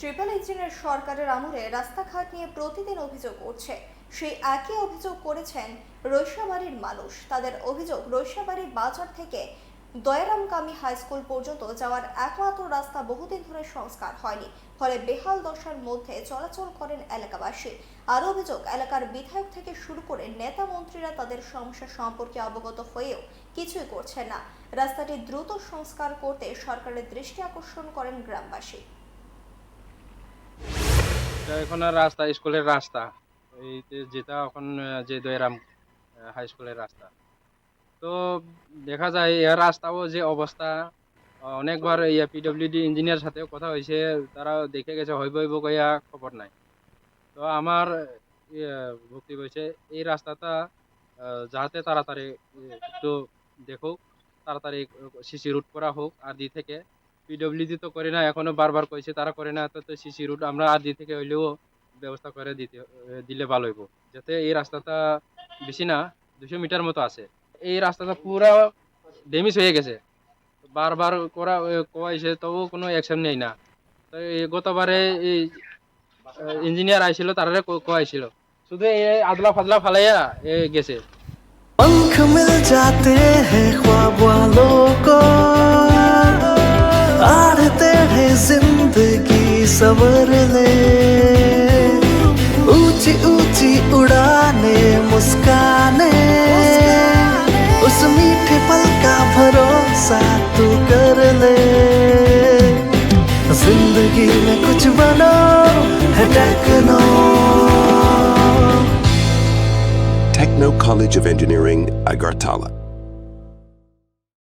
Triple ইঞ্জিনের সরকারের আমলে রাস্তাঘাট নিয়ে প্রতিদিন অভিযোগ উঠছে। সেই একই অভিযোগ করেছেন রৈশাবাড়ির মানুষ। তাদের অভিযোগ, রৈশাবাড়ি বাজার থেকে দয়ারামকামী হাই স্কুল পর্যন্ত যাওয়ার একমাত্র রাস্তা বহুদিন ধরে সংস্কার হয়নি, ফলে বেহাল দশার মধ্যে চলাচল করেন এলাকাবাসী। আরও অভিযোগ, এলাকার বিধায়ক থেকে শুরু করে নেতা মন্ত্রীরা তাদের সমস্যা সম্পর্কে অবগত হয়েও কিছুই করছেন না। রাস্তাটি দ্রুত সংস্কার করতে সরকারের দৃষ্টি আকর্ষণ করেন গ্রামবাসী। এখন আর রাস্তা স্কুলের রাস্তা এই যেটা এখন যে দয়ারাম হাই স্কুলের রাস্তা, তো দেখা যায় এর রাস্তাও যে অবস্থা, অনেকবার পিডব্লিউডি ইঞ্জিনিয়ার সাথেও কথা হয়েছে, তারা দেখে গেছে, হইব হইব কইয়া খবর নাই। তো আমার বক্তব্য হয়েছে এই রাস্তাটা যাতে তাড়াতাড়ি একটু দেখুক, তাড়াতাড়ি সিসি রুট করা হোক। আদি থেকে পিডব্লিউডি তো করে না, এখনো বারবার কইছে তারা করে না, তো সিসি রুট আমরা আদি থেকে হইলেও ব্যবস্থা করে দিলে ভালো হইব, যাতে এই রাস্তাটা বেশি না 200 মিটার মতো আছে। এই রাস্তাটা পুরা ড্যামেজ হয়ে গেছে, বারবার কইছে তবু কোনো অ্যাকশন নেই না। তো গতবারে এই ইঞ্জিনিয়ার আইছিল, তারারে কইছিল শুধু এই আদলা ফাদলা ফালাইয়া গেছে। पंख मिल जाते हैं ख्वाब वालों को, आड़ते हैं जिंदगी सवर ले, ऊंची ऊंची उड़ाने मुस्काने, उस मीठे पल का भरोसा तू कर ले। जिंदगी में कुछ बनो है techno. Techno College of Engineering, Agartala.